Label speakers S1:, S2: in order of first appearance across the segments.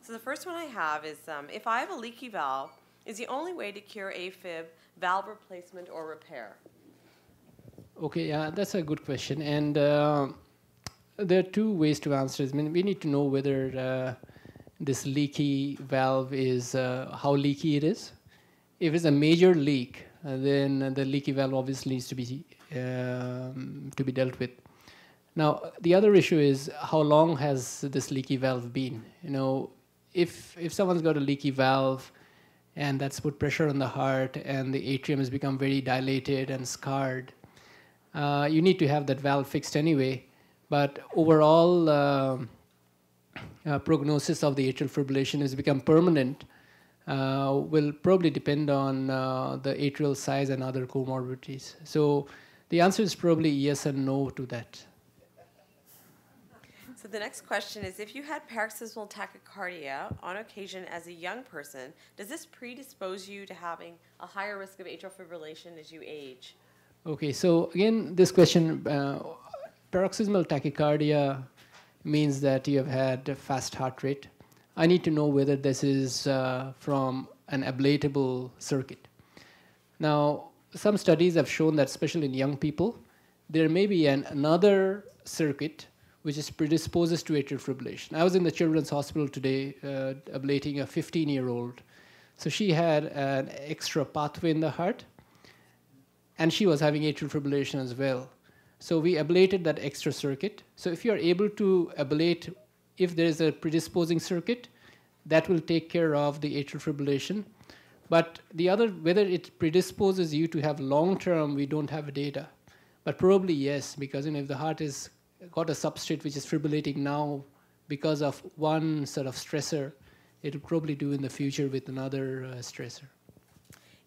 S1: So the first one I have is, if I have a leaky valve, is the only way to cure AFib valve replacement or repair?
S2: Okay, yeah, that's a good question. And there are two ways to answer it. I mean, we need to know whether this leaky valve is, how leaky it is. If it's a major leak, then the leaky valve obviously needs to be dealt with. Now, the other issue is how long has this leaky valve been? You know, if someone's got a leaky valve and that's put pressure on the heart and the atrium has become very dilated and scarred, you need to have that valve fixed anyway. But overall prognosis of the atrial fibrillation has become permanent will probably depend on the atrial size and other comorbidities. So the answer is probably yes and no to that.
S1: So the next question is, if you had paroxysmal tachycardia on occasion as a young person, does this predispose you to having a higher risk of atrial fibrillation as you age?
S2: Okay, so again, this question, paroxysmal tachycardia means that you have had a fast heart rate. I need to know whether this is from an ablatable circuit. Now, some studies have shown that, especially in young people, there may be another circuit which is predisposes to atrial fibrillation. I was in the Children's Hospital today ablating a 15-year-old. So she had an extra pathway in the heart, and she was having atrial fibrillation as well. So we ablated that extra circuit. So if you are able to ablate, if there is a predisposing circuit, that will take care of the atrial fibrillation. But the other, whether it predisposes you to have long-term, we don't have data. But probably yes, because if the heart is got a substrate which is fibrillating now because of one sort of stressor, it will probably do in the future with another stressor.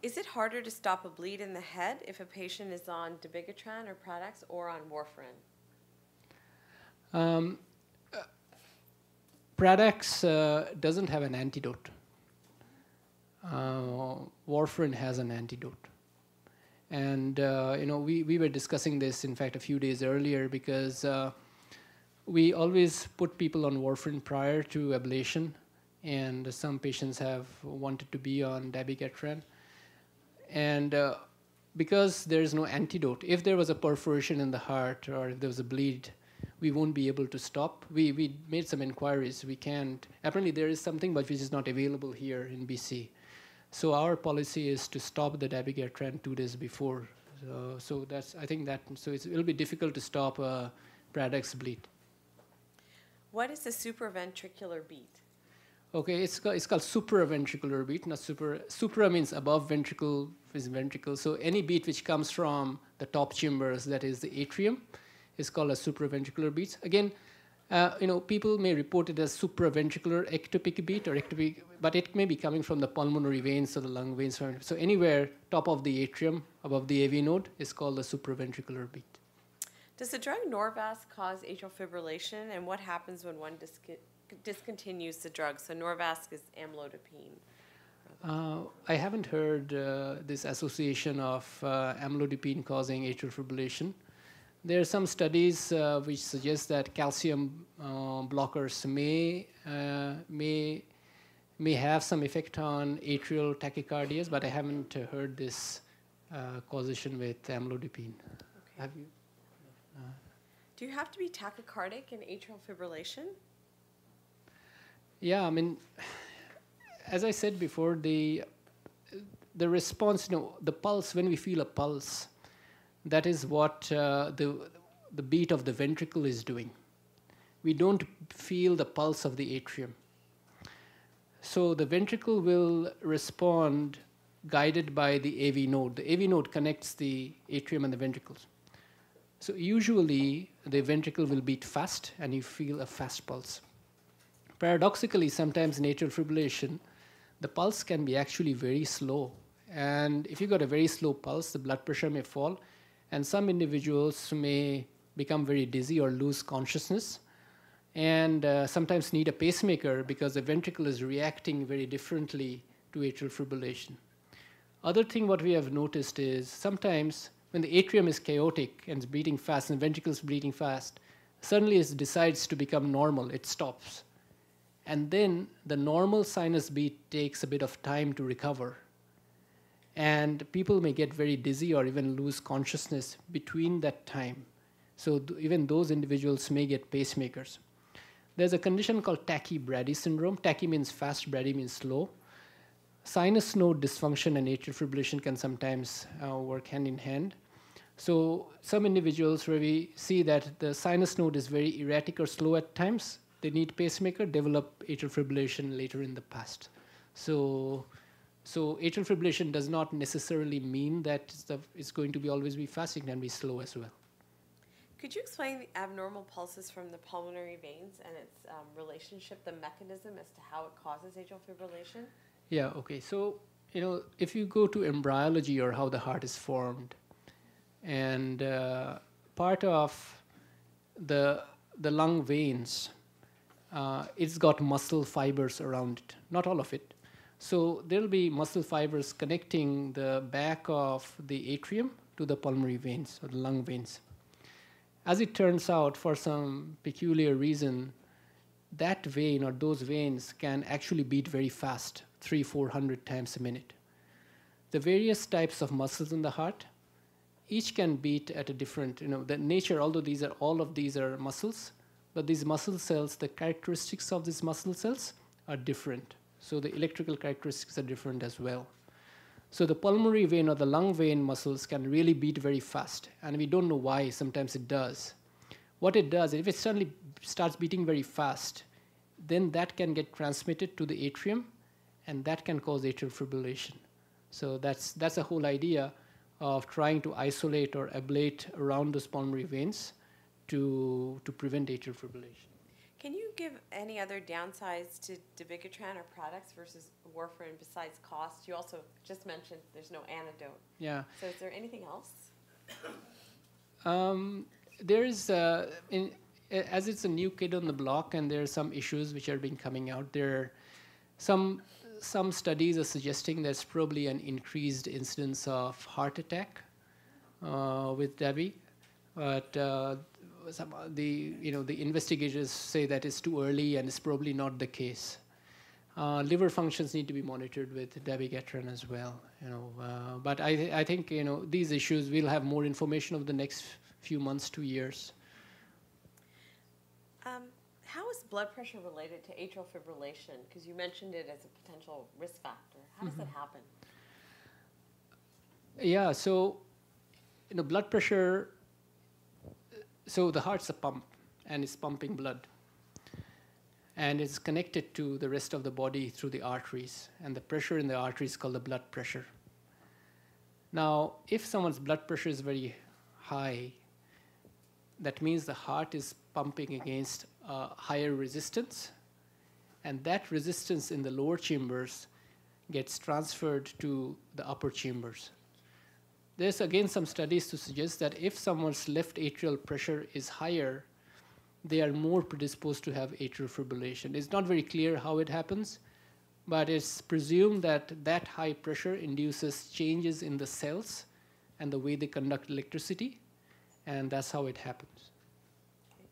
S1: Is it harder to stop a bleed in the head if a patient is on Debicatran or Providence or on warfarin?
S2: Providence doesn't have an antidote. Warfarin has an antidote. And we were discussing this, in fact, a few days earlier, because we always put people on warfarin prior to ablation, and some patients have wanted to be on Debicatran. And because there is no antidote, if there was a perforation in the heart or if there was a bleed, we won't be able to stop. We made some inquiries. We can't. Apparently, there is something, but which is not available here in BC. So our policy is to stop the Debicatran 2 days before. So that's, I think that, so it'll be difficult to stop a Braddock's bleed.
S1: What is a supraventricular beat?
S2: Okay, it's called supraventricular beat. Not supra means above ventricle is ventricle. So any beat which comes from the top chambers, that is the atrium, is called a supraventricular beat. Again, people may report it as supraventricular ectopic beat or ectopic, but it may be coming from the pulmonary veins or the lung veins. So anywhere top of the atrium, above the AV node, is called the supraventricular beat.
S1: Does the drug Norvasc cause atrial fibrillation, and what happens when one discontinues the drug? So Norvasc is amlodipine.
S2: I haven't heard this association of amlodipine causing atrial fibrillation. There are some studies which suggest that calcium blockers may have some effect on atrial tachycardias, but I haven't heard this causation with amlodipine.
S1: Okay.
S2: Have you?
S1: Do you have to be tachycardic in atrial fibrillation?
S2: Yeah, I mean, as I said before, the response, the pulse, when we feel a pulse, that is what the beat of the ventricle is doing. We don't feel the pulse of the atrium. So the ventricle will respond guided by the AV node. The AV node connects the atrium and the ventricles. So usually the ventricle will beat fast and you feel a fast pulse. Paradoxically, sometimes in atrial fibrillation, the pulse can be actually very slow. And if you've got a very slow pulse, the blood pressure may fall, and some individuals may become very dizzy or lose consciousness, and sometimes need a pacemaker because the ventricle is reacting very differently to atrial fibrillation. Other thing what we have noticed is sometimes when the atrium is chaotic and it's beating fast and the ventricle is beating fast, suddenly it decides to become normal, it stops. And then the normal sinus beat takes a bit of time to recover. And people may get very dizzy or even lose consciousness between that time. So even those individuals may get pacemakers. There's a condition called tachybrady syndrome. Tachy means fast, brady means slow. Sinus node dysfunction and atrial fibrillation can sometimes work hand in hand. So some individuals where we see that the sinus node is very erratic or slow at times, they need pacemaker, develop atrial fibrillation later in the past. So atrial fibrillation does not necessarily mean that it's going to be always be fast, it can be slow as well.
S1: Could you explain the abnormal pulses from the pulmonary veins and its relationship, the mechanism as to how it causes atrial fibrillation?
S2: Yeah, okay. So, if you go to embryology or how the heart is formed, and part of the lung veins, it's got muscle fibers around it, not all of it. So there'll be muscle fibers connecting the back of the atrium to the pulmonary veins or the lung veins. As it turns out, for some peculiar reason, that vein or those veins can actually beat very fast, 300-400 times a minute. The various types of muscles in the heart, each can beat at a different, the nature, although all of these are muscles, but these muscle cells, the characteristics of these muscle cells are different. So the electrical characteristics are different as well. So the pulmonary vein or the lung vein muscles can really beat very fast, and we don't know why. Sometimes it does. What it does, if it suddenly starts beating very fast, then that can get transmitted to the atrium, and that can cause atrial fibrillation. So that's the whole idea of trying to isolate or ablate around those pulmonary veins to prevent atrial fibrillation.
S1: Can you give any other downsides to Debicatran or products versus warfarin besides cost? You also just mentioned there's no antidote.
S2: Yeah.
S1: So is there anything else?
S2: There is, as it's a new kid on the block, and there are some issues which are being coming out. There are some studies are suggesting there's probably an increased incidence of heart attack with Debi, but the investigators say that it's too early and it's probably not the case. Liver functions need to be monitored with Debicatran as well. But I think these issues, we'll have more information over the next few months to years.
S1: How is blood pressure related to atrial fibrillation? Because you mentioned it as a potential risk factor. How does that happen?
S2: Yeah, so blood pressure. So the heart's a pump, and it's pumping blood, and it's connected to the rest of the body through the arteries, and the pressure in the arteries is called the blood pressure. Now, if someone's blood pressure is very high, that means the heart is pumping against higher resistance, and that resistance in the lower chambers gets transferred to the upper chambers. There's again some studies to suggest that if someone's left atrial pressure is higher, they are more predisposed to have atrial fibrillation. It's not very clear how it happens, but it's presumed that that high pressure induces changes in the cells and the way they conduct electricity, and that's how it happens.
S1: Okay.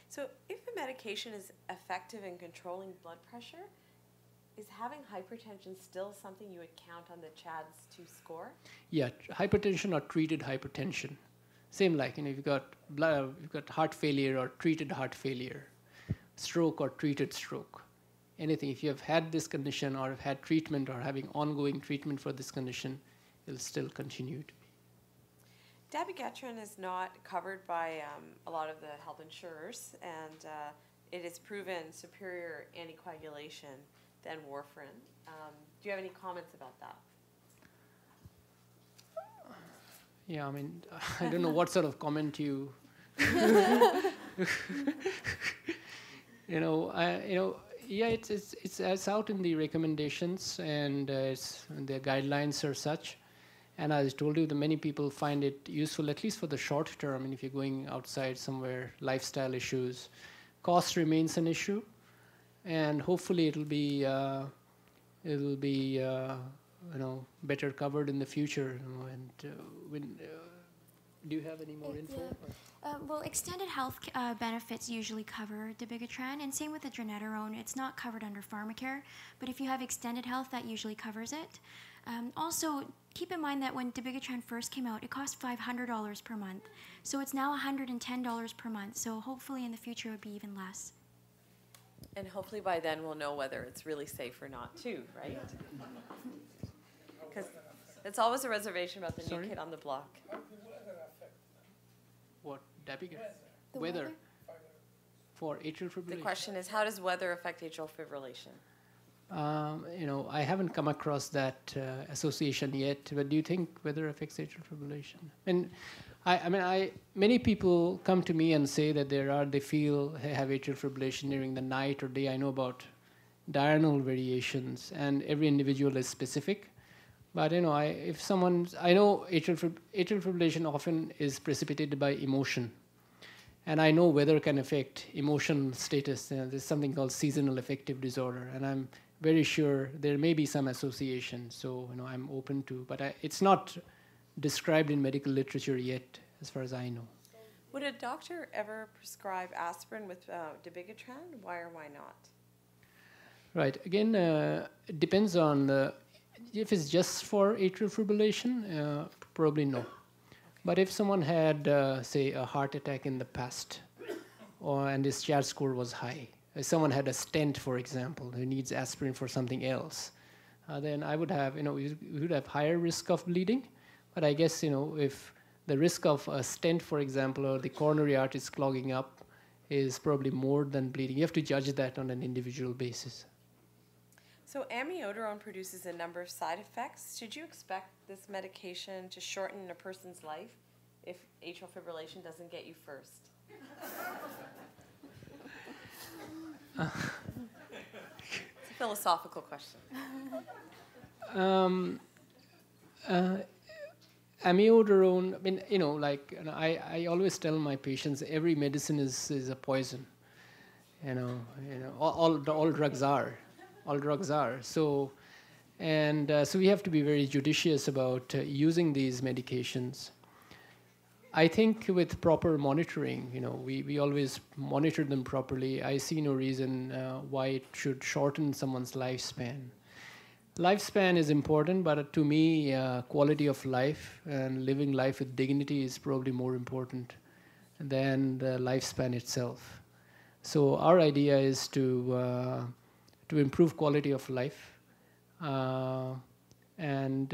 S1: So if a medication is effective in controlling blood pressure, is having hypertension still something you would count on the CHADS to score?
S2: Yeah, hypertension or treated hypertension. Same like, you've got heart failure or treated heart failure, stroke or treated stroke. Anything, if you have had this condition or have had treatment or having ongoing treatment for this condition, it'll still continue to be.
S1: Debicatran is not covered by a lot of the health insurers, and it is proven superior anticoagulation than warfarin. Do you have any comments about that?
S2: Yeah, I mean, I don't know what sort of comment you, yeah, it's out in the recommendations, and the guidelines are such. And as I told you, many people find it useful, at least for the short term. And if you're going outside somewhere, lifestyle issues, cost remains an issue, and hopefully it'll be better covered in the future. do you have any more info?
S3: Well, extended health benefits usually cover Debicatran, and same with the dronedarone. It's not covered under pharmacare, but if you have extended health, that usually covers it. Also, keep in mind that when Debicatran first came out, it cost $500 per month. So it's now $110 per month. So hopefully in the future it would be even less.
S1: And hopefully by then we'll know whether it's really safe or not too, right? Because it's always a reservation about the new kid on the block.
S2: What? Debicatran?
S3: The
S2: Weather? For atrial fibrillation?
S1: The question is, how does weather affect atrial fibrillation?
S2: I haven't come across that association yet, but do you think weather affects atrial fibrillation? And many people come to me and say that they feel they have atrial fibrillation during the night or day. I know about diurnal variations, and every individual is specific. But I know atrial fibrillation often is precipitated by emotion. And I know weather can affect emotional status. There's something called seasonal affective disorder, and I'm very sure there may be some association. So I'm open to, but it's not described in medical literature yet, as far as I know.
S1: Would a doctor ever prescribe aspirin with Debicatran? Why or why not?
S2: Right. Again, it depends on if it's just for atrial fibrillation, probably no. But if someone had, say, a heart attack in the past, and his CHAD score was high, if someone had a stent, for example, who needs aspirin for something else, then I would have, we would have higher risk of bleeding. But I guess, if the risk of a stent, for example, or the coronary arteries clogging up is probably more than bleeding. You have to judge that on an individual basis.
S1: So amiodarone produces a number of side effects. Should you expect this medication to shorten a person's life if atrial fibrillation doesn't get you first? It's a philosophical question.
S2: Amiodarone, I always tell my patients every medicine is a poison. All drugs are. All drugs are. So we have to be very judicious about using these medications. I think with proper monitoring, we always monitor them properly. I see no reason why it should shorten someone's lifespan. Lifespan is important, but to me, quality of life and living life with dignity is probably more important than the lifespan itself. So our idea is to improve quality of life and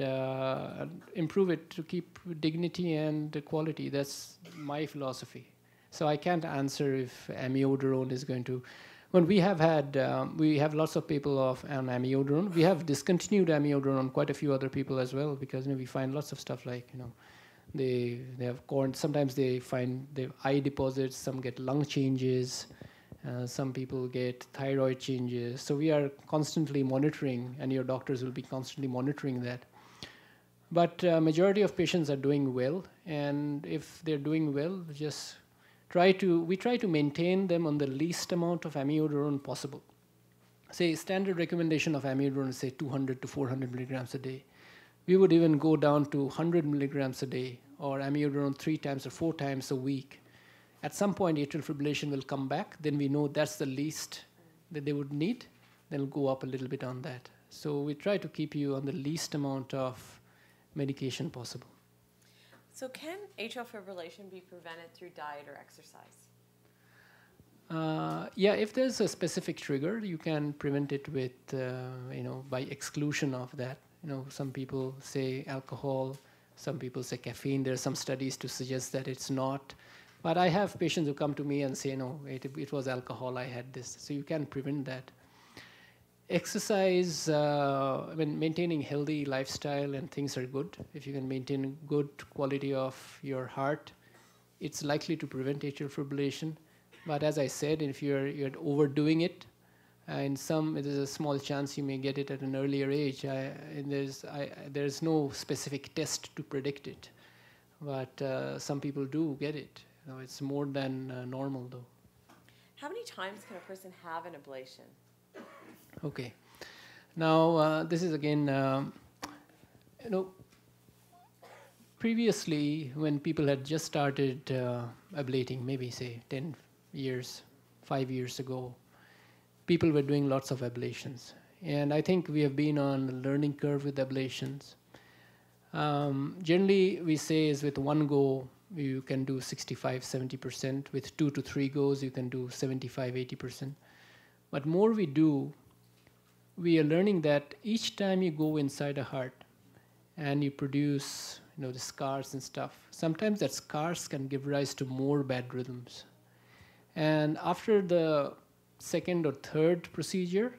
S2: improve it to keep dignity and quality. That's my philosophy. So I can't answer if amiodarone is going to. When we have lots of people on amiodarone. We have discontinued amiodarone on quite a few other people as well, because we find lots of stuff like they have sometimes they find they have eye deposits, some get lung changes. Some people get thyroid changes. So we are constantly monitoring, and your doctors will be constantly monitoring that. But majority of patients are doing well, and if they're doing well, we try to maintain them on the least amount of amiodarone possible. Say standard recommendation of amiodarone is say 200 to 400 milligrams a day. We would even go down to 100 milligrams a day, or amiodarone 3 times or 4 times a week. At some point, atrial fibrillation will come back. Then we know that's the least that they would need. Then we'll go up a little bit on that. So we try to keep you on the least amount of medication possible.
S1: So can atrial fibrillation be prevented through diet or exercise?
S2: Yeah, if there's a specific trigger, you can prevent it with, by exclusion of that. Some people say alcohol, some people say caffeine. There are some studies to suggest that it's not. But I have patients who come to me and say, no, it was alcohol, I had this. So you can prevent that. Exercise, maintaining healthy lifestyle and things are good. If you can maintain good quality of your heart, it's likely to prevent atrial fibrillation. But as I said, if you're overdoing it, there's a small chance you may get it at an earlier age. There's no specific test to predict it. But some people do get it. It's more than normal, though.
S1: How many times can a person have an ablation?
S2: Okay. Now, this is again, previously, when people had just started ablating, maybe say 10 years, 5 years ago, people were doing lots of ablations. And I think we have been on a learning curve with ablations. Generally, we say is with one go, you can do 65, 70%. With 2 to 3 goes, you can do 75, 80%. But more we do, we are learning that each time you go inside a heart and you produce, the scars and stuff, sometimes that scars can give rise to more bad rhythms. And after the second or third procedure,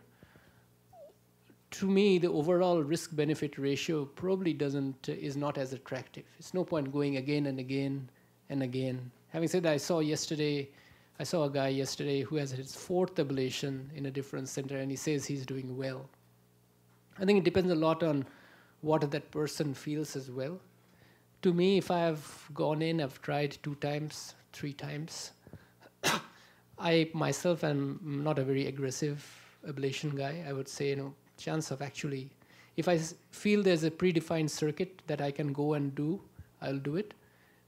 S2: to me, the overall risk-benefit ratio probably is not as attractive. It's no point going again and again and again. Having said that, I saw a guy yesterday who has his 4th ablation in a different center, and he says he's doing well. I think it depends a lot on what that person feels as well. To me, if I have gone in, I've tried 2 times, 3 times. I myself am not a very aggressive ablation guy. I would say, chance of actually, if I feel there's a predefined circuit that I can go and do, I'll do it.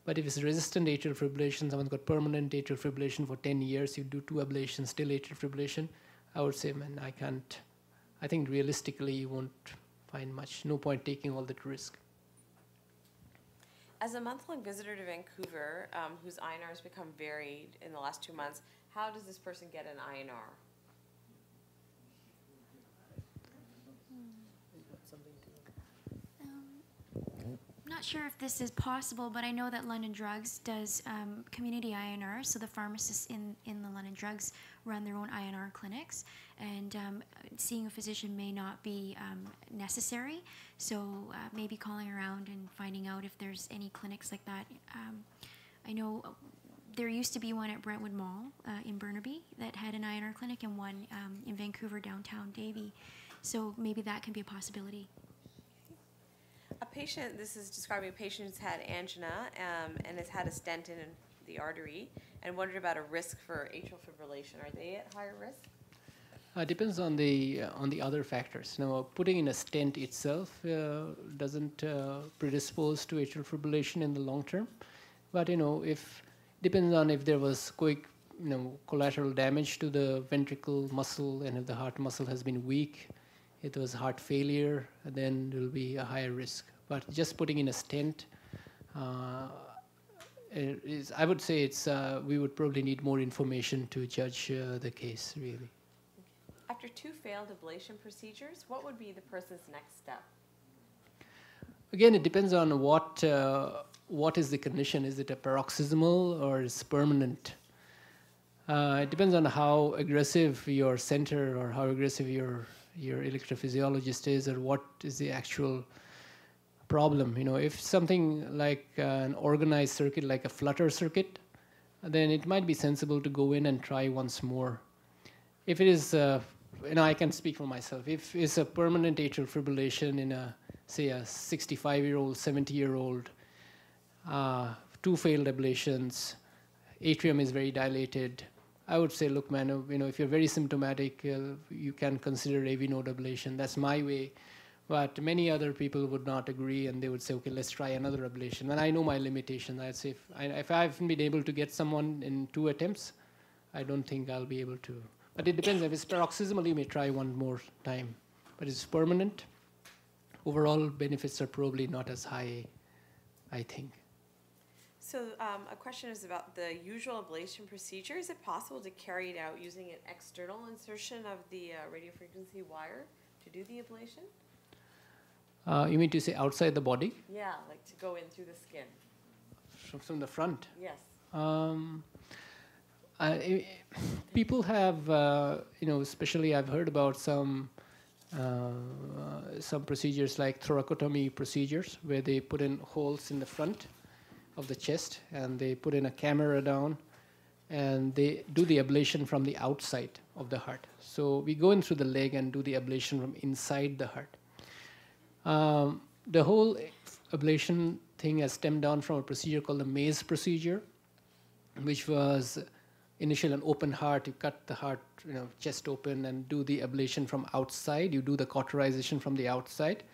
S2: But if it's resistant atrial fibrillation, someone's got permanent atrial fibrillation for 10 years, you do 2 ablations, still atrial fibrillation, I would say, man, I can't. I think realistically you won't find much. No point taking all that risk.
S1: As a month-long visitor to Vancouver, whose INR has become varied in the last 2 months, how does this person get an INR?
S3: Not sure if this is possible, but I know that London Drugs does community INR, so the pharmacists in the London Drugs run their own INR clinics, and seeing a physician may not be necessary, so maybe calling around and finding out if there's any clinics like that. I know there used to be one at Brentwood Mall in Burnaby that had an INR clinic, and one in Vancouver downtown Davie, so maybe that can be a possibility.
S1: A patient, this is describing a patient who's had angina and has had a stent in the artery and wondered about a risk for atrial fibrillation. Are they at higher risk?
S2: Depends on the other factors. Now, putting in a stent itself doesn't predispose to atrial fibrillation in the long term, but if depends on if there was quick collateral damage to the ventricle muscle, and if the heart muscle has been weak, it was heart failure, then there will be a higher risk. But just putting in a stent, I would say we would probably need more information to judge the case, really.
S1: After 2 failed ablation procedures, what would be the person's next step?
S2: Again, it depends on what is the condition. Is it a paroxysmal or is it permanent? It depends on how aggressive your center or how aggressive your electrophysiologist is, or what is the actual problem. If something like an organized circuit, like a flutter circuit, then it might be sensible to go in and try once more. If it is, I can speak for myself. If it's a permanent atrial fibrillation in say a 65-year-old, 70-year-old, 2 failed ablations, atrium is very dilated, I would say, look, man, if you're very symptomatic, you can consider AV node ablation. That's my way. But many other people would not agree, and they would say, okay, let's try another ablation. And I know my limitation. I'd say if I haven't been able to get someone in 2 attempts, I don't think I'll be able to. But it depends. If it's paroxysmal, you may try one more time. But if it's permanent, overall benefits are probably not as high, I think.
S1: So a question is about the usual ablation procedure. Is it possible to carry it out using an external insertion of the radiofrequency wire to do the ablation?
S2: You mean to say outside the body?
S1: Yeah, like to go in through the skin.
S2: From the front?
S1: Yes.
S2: People have, especially I've heard about some procedures like thoracotomy procedures where they put in holes in the front of the chest and they put in a camera down and they do the ablation from the outside of the heart. So we go in through the leg and do the ablation from inside the heart. The whole ablation thing has stemmed down from a procedure called the Ms procedure, which was initially an open heart. You cut the heart, chest open and do the ablation from outside. You do the cauterization from the outside.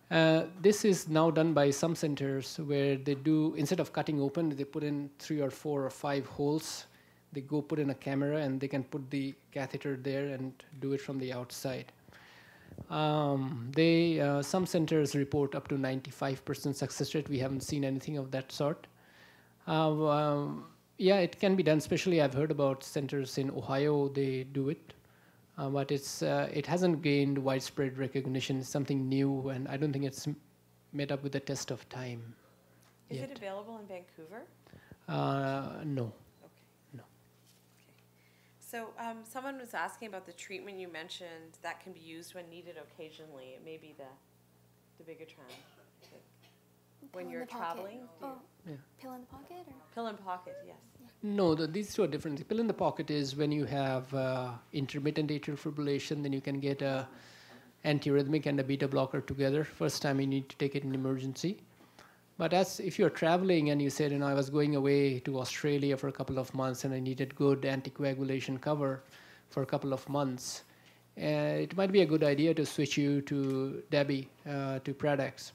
S2: This is now done by some centers where they do, instead of cutting open, they put in 3 or 4 or 5 holes. They go put in a camera and they can put the catheter there and do it from the outside. Some centers report up to 95% success rate. We haven't seen anything of that sort. Yeah, it can be done, especially I've heard about centers in Ohio, they do it. But it hasn't gained widespread recognition. It's something new, and I don't think it's met up with the test of time.
S1: Is
S2: yet.
S1: it available in Vancouver?
S2: No.
S1: Okay.
S2: No.
S1: Okay. So someone was asking about the treatment you mentioned that can be used when needed occasionally. It may be the Debicatran. When
S3: Pill in
S1: you're
S3: the pocket.
S1: traveling?
S3: Oh,
S2: Yeah.
S3: pill in the pocket? Or?
S1: Pill in pocket, yes.
S2: No, these two are different. The pill in the pocket is when you have intermittent atrial fibrillation, then you can get a antiarrhythmic and a beta blocker together. First time you need to take it in emergency. But if you're traveling and you said, I was going away to Australia for a couple of months and I needed good anticoagulation cover for a couple of months, it might be a good idea to switch you to to Pradax.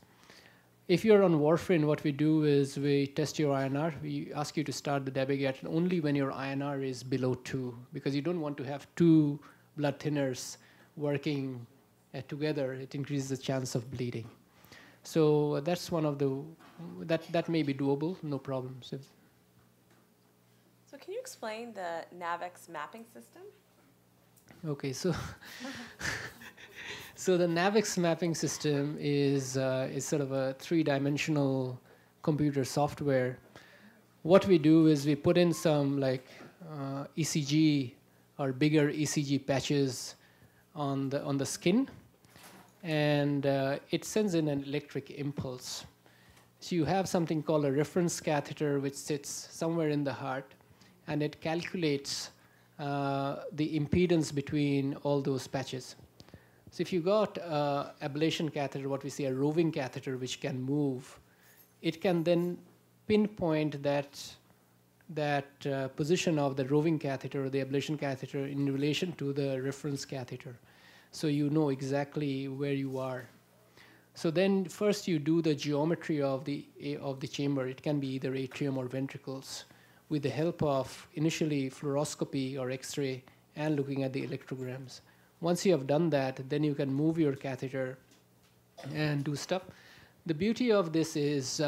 S2: If you're on warfarin, what we do is we test your INR. We ask you to start the Debicatran only when your INR is below 2, because you don't want to have 2 blood thinners working together. It increases the chance of bleeding. So that's one of that may be doable, no problems.
S1: So can you explain the Navics mapping system?
S2: Okay, so so the Navics mapping system is sort of a 3-dimensional computer software. What we do is we put in some ECG or bigger ECG patches on the skin, and it sends in an electric impulse. So you have something called a reference catheter which sits somewhere in the heart, and it calculates the impedance between all those patches. So if you got ablation catheter, what we say a roving catheter which can move, it can then pinpoint that position of the roving catheter or the ablation catheter in relation to the reference catheter. So you know exactly where you are. So then first you do the geometry of the chamber. It can be either atrium or ventricles with the help of initially fluoroscopy or X-ray and looking at the electrograms. Once you have done that, then you can move your catheter and do stuff. The beauty of this is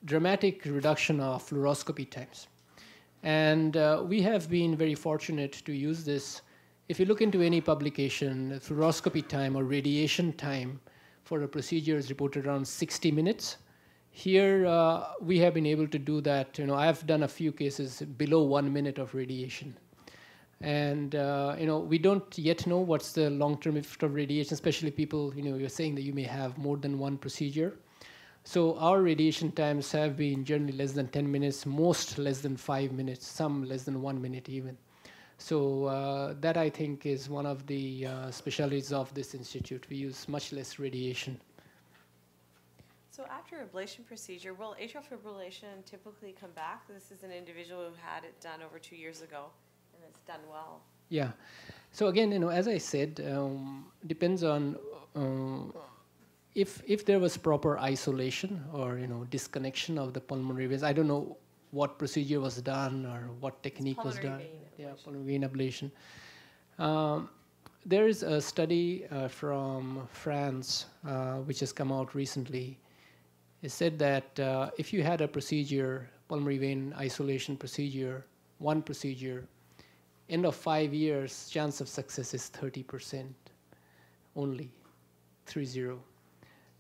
S2: dramatic reduction of fluoroscopy times. And we have been very fortunate to use this. If you look into any publication, fluoroscopy time or radiation time for a procedure is reported around 60 minutes. Here, we have been able to do that. I've done a few cases below 1 minute of radiation. And we don't yet know what's the long-term effect of radiation, especially people, you're saying that you may have more than one procedure. So our radiation times have been generally less than 10 minutes, most less than 5 minutes, some less than 1 minute even. So that I think is one of the specialties of this institute. We use much less radiation.
S1: So after ablation procedure, will atrial fibrillation typically come back? This is an individual who had it done over 2 years ago. It's done well.
S2: Yeah. So again, as I said, depends on if there was proper isolation or disconnection of the pulmonary veins. I don't know what procedure was done or what technique was done. Yeah, pulmonary vein ablation. There is a study from France which has come out recently. It said that if you had a procedure, pulmonary vein isolation procedure, one procedure, end of 5 years, chance of success is 30% only, 30.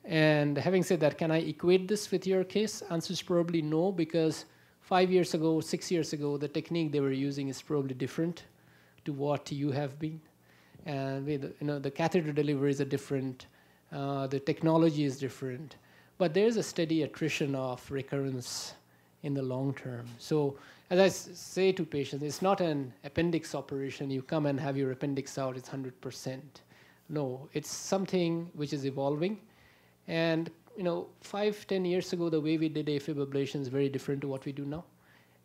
S2: And having said that, can I equate this with your case? Answer is probably no, because 5 years ago, 6 years ago, the technique they were using is probably different to what you have been. And the catheter deliveries are different, the technology is different, but there is a steady attrition of recurrence in the long term. So as I say to patients, it's not an appendix operation. You come and have your appendix out, it's 100%. No, it's something which is evolving. And 5-10 years ago, the way we did AFib ablation is very different to what we do now.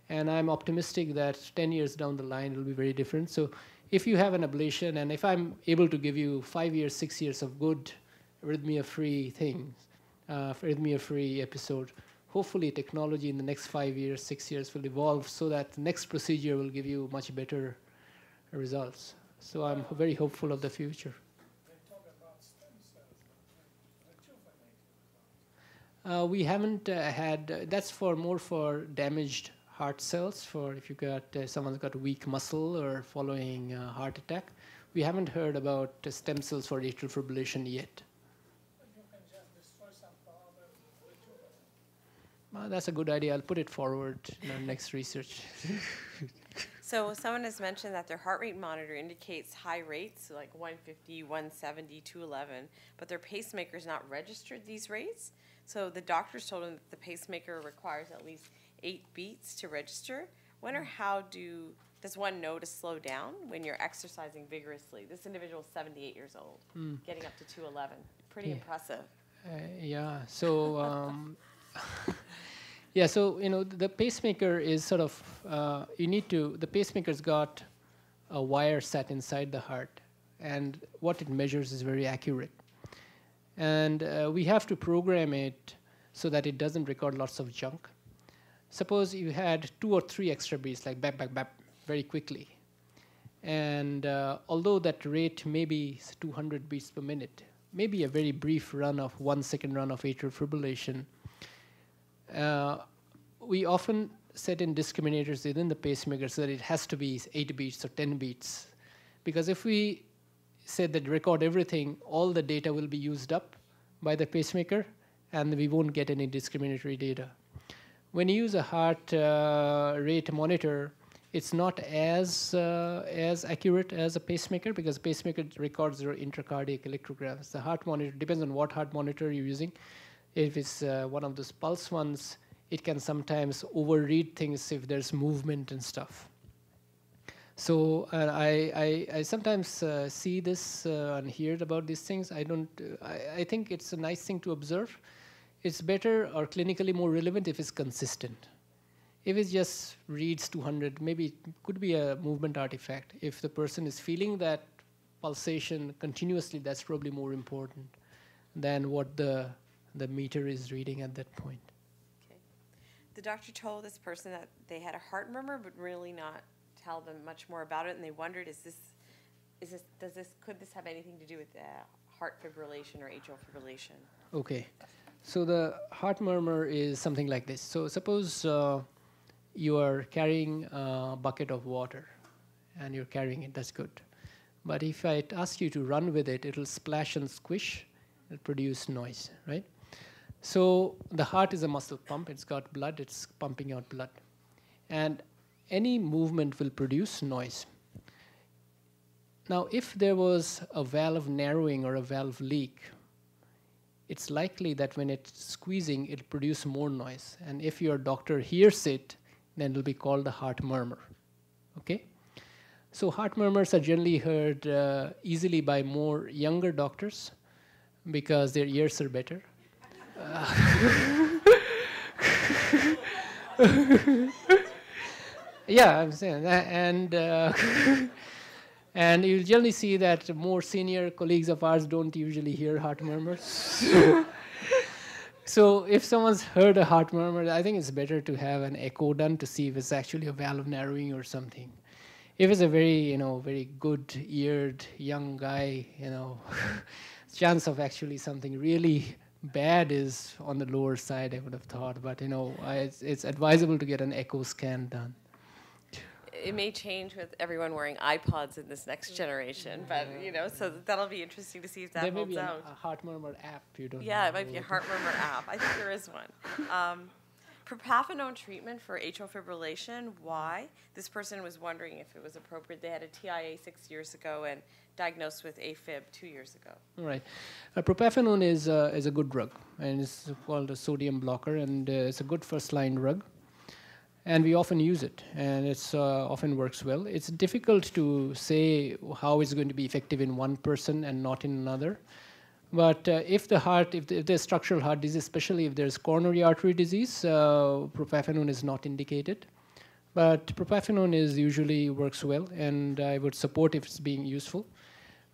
S2: And I'm optimistic that 10 years down the line, it will be very different. So if you have an ablation, and if I'm able to give you 5 years, 6 years of good arrhythmia-free things, arrhythmia-free episode. Hopefully technology in the next 5 years, 6 years will evolve so that the next procedure will give you much better results. So I'm very hopeful of the future. We haven't had, that's more for damaged heart cells, for if you got, someone's got a weak muscle or following a heart attack. We haven't heard about stem cells for atrial fibrillation yet. That's a good idea. I'll put it forward in our next research.
S1: So someone has mentioned that their heart rate monitor indicates high rates, so like 150, 170, 211, but their pacemaker is not registered these rates. So the doctors told them that the pacemaker requires at least 8 beats to register. When or how does one know to slow down when you're exercising vigorously? This individual is 78 years old, getting up to 211. Pretty impressive.
S2: Yeah, so yeah, so the pacemaker is sort of the pacemaker's got a wire set inside the heart, and what it measures is very accurate. And we have to program it so that it doesn't record lots of junk. Suppose you had 2 or 3 extra beats, like bap, bap, bap, very quickly. And although that rate may be 200 beats per minute, maybe a very brief run of 1 second run of atrial fibrillation, we often set in discriminators within the pacemaker so that it has to be 8 beats or 10 beats. Because if we said that record everything, all the data will be used up by the pacemaker, and we won't get any discriminatory data. When you use a heart rate monitor, it's not as accurate as a pacemaker, because pacemaker records your intracardiac electrograms. The heart monitor depends on what heart monitor you're using. If it's one of those pulse ones, it can sometimes overread things if there's movement and stuff. So I sometimes see this and hear about these things. I think it's a nice thing to observe. It's better or clinically more relevant if it's consistent. If it just reads 200, maybe it could be a movement artifact. If the person is feeling that pulsation continuously, that's probably more important than what the meter is reading at that point.
S1: Okay. The doctor told this person that they had a heart murmur, but really not tell them much more about it, and they wondered, could this have anything to do with heart fibrillation or atrial fibrillation?
S2: Okay, so the heart murmur is something like this. So suppose you are carrying a bucket of water, and you're carrying it, that's good. But if I ask you to run with it, it'll splash and squish, it'll produce noise, right? So the heart is a muscle pump, it's got blood, it's pumping out blood. And any movement will produce noise. Now, if there was a valve narrowing or a valve leak, it's likely that when it's squeezing, it'll produce more noise. And if your doctor hears it, then it'll be called a heart murmur. Okay? So heart murmurs are generally heard easily by more younger doctors because their ears are better. Yeah, I'm saying that, and you'll generally see that more senior colleagues of ours don't usually hear heart murmurs. So if someone's heard a heart murmur, I think it's better to have an echo done to see if it's actually a valve narrowing or something. If it's a very, very good-eared young guy, chance of actually something really bad is on the lower side, I would have thought. But it's advisable to get an echo scan done.
S1: It may change with everyone wearing iPods in this next generation, but so that'll be interesting to see if that holds out.
S2: There may be a heart murmur app. You don't know.
S1: Yeah, it might be a heart murmur app. I think there is one. Propafenone treatment for atrial fibrillation. Why? This person was wondering if it was appropriate. They had a TIA 6 years ago and diagnosed with AFib 2 years ago.
S2: All right. Propafenone is a good drug, and it's called a sodium blocker, and it's a good first-line drug. And we often use it, and it often works well. It's difficult to say how it's going to be effective in one person and not in another. But if there's structural heart disease, especially if there's coronary artery disease, propafenone is not indicated. But propafenone usually works well, and I would support if it's being useful.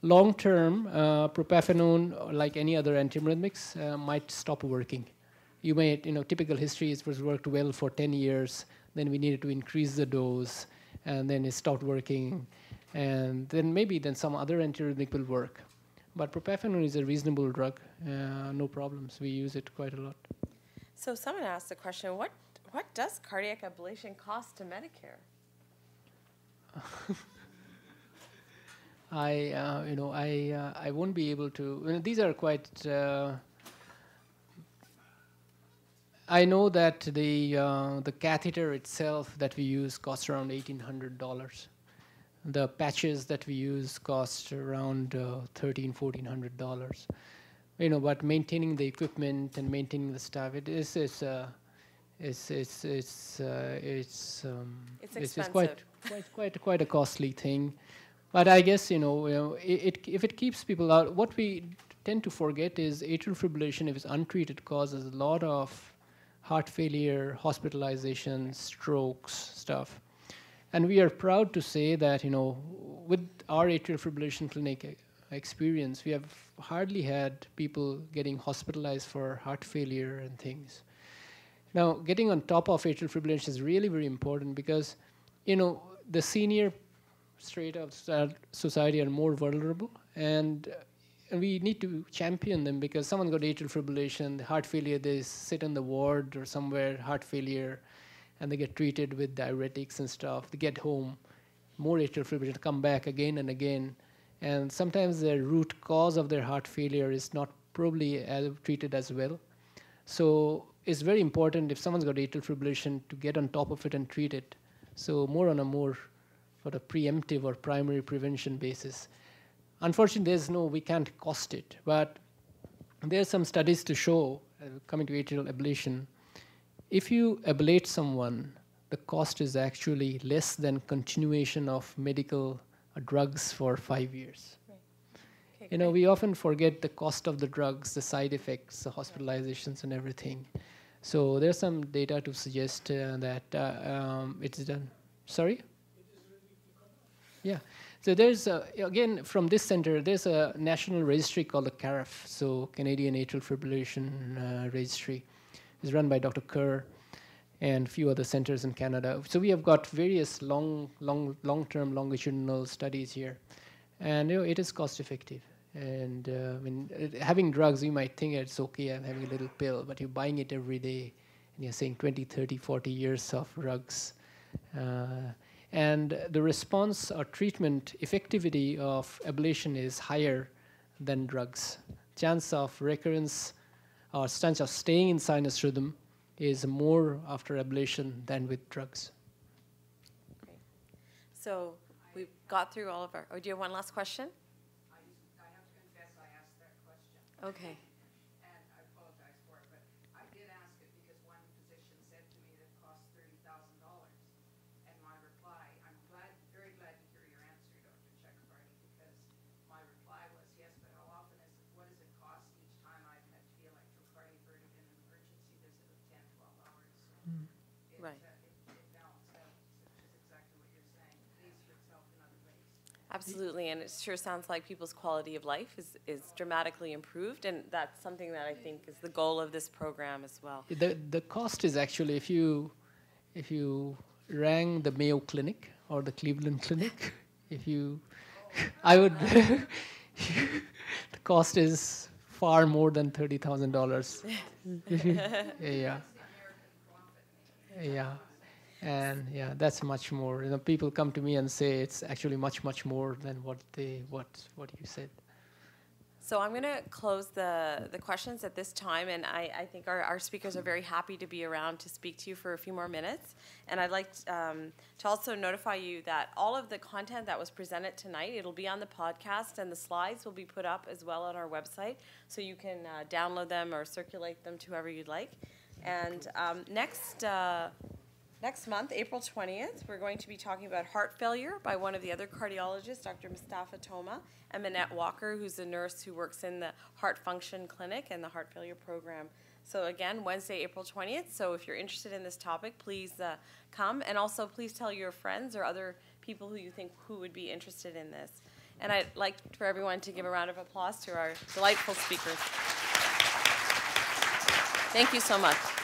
S2: Long term, propafenone, like any other antiarrhythmics, might stop working. You may, typical history is it was worked well for 10 years, then we needed to increase the dose, and then it stopped working, and then maybe some other antiarrhythmic will work. But propafenone is a reasonable drug, no problems. We use it quite a lot.
S1: So someone asked the question, what does cardiac ablation cost to Medicare?
S2: I won't be able to. These are quite. I know that the catheter itself that we use costs around $1,800. The patches that we use cost around $1,400. But maintaining the equipment and maintaining the staff, it's quite a costly thing. But I guess if it keeps people out, what we tend to forget is atrial fibrillation, if it's untreated, causes a lot of heart failure, hospitalization, strokes, stuff. And we are proud to say that with our atrial fibrillation clinic experience, we have hardly had people getting hospitalized for heart failure and things. Now, getting on top of atrial fibrillation is really very important because the senior straight of society are more vulnerable, and we need to champion them because someone got atrial fibrillation, the heart failure, they sit in the ward or somewhere, heart failure, and they get treated with diuretics and stuff. They get home, more atrial fibrillation, come back again and again, and sometimes the root cause of their heart failure is not probably treated as well. So it's very important if someone's got atrial fibrillation to get on top of it and treat it. So more for the preemptive or primary prevention basis. Unfortunately, we can't cost it, but there are some studies to show, coming to atrial ablation, if you ablate someone, the cost is actually less than continuation of medical drugs for 5 years. Right. Okay, we often forget the cost of the drugs, the side effects, the hospitalizations and everything. So there's some data to suggest that it's done. Sorry? Yeah. So there's, again, from this center, there's a national registry called the CARF, so Canadian Atrial Fibrillation Registry. It's run by Dr. Kerr and a few other centers in Canada. So we have got various long-term longitudinal studies here. And it is cost-effective. And having drugs, you might think it's okay, I'm having a little pill, but you're buying it every day, and you're saying 20, 30, 40 years of drugs. And the response or treatment effectivity of ablation is higher than drugs. Chance of recurrence or chance of staying in sinus rhythm is more after ablation than with drugs.
S1: Okay. So we've got through all of our, do you have one last question?
S4: I have to confess I asked that question.
S1: Okay.
S4: And I apologize for it, but I did ask it because one physician said to me that it costs $30,000. And my reply, I'm very glad to hear your answer, Dr. Chakrabarti, because my reply was yes, but how often is it, what does it cost each time I've had to be electrocardioverted in an emergency visit of 10, 12 hours? So
S1: Right.
S4: It balanced out, which is exactly what you're saying. It pays for itself in other ways.
S1: Absolutely, and it sure sounds like people's quality of life is dramatically improved, and that's something that I think is the goal of this program as well.
S2: The cost is actually, if you rang the Mayo Clinic or the Cleveland Clinic, I would, the cost is far more than $30,000. Yeah. Yeah. And yeah, that's much more. People come to me and say it's actually much more than what you said.
S1: So I'm going to close the questions at this time, and I think our speakers are very happy to be around to speak to you for a few more minutes. And I'd like to also notify you that all of the content that was presented tonight, it'll be on the podcast, and the slides will be put up as well on our website, so you can download them or circulate them to whoever you'd like. And next month, April 20th, we're going to be talking about heart failure by one of the other cardiologists, Dr. Mustafa Toma, and Minette Walker, who's a nurse who works in the heart function clinic and the heart failure program. So again, Wednesday, April 20th. So if you're interested in this topic, please come. And also please tell your friends or other people who you think who would be interested in this. And I'd like for everyone to give a round of applause to our delightful speakers. Thank you so much.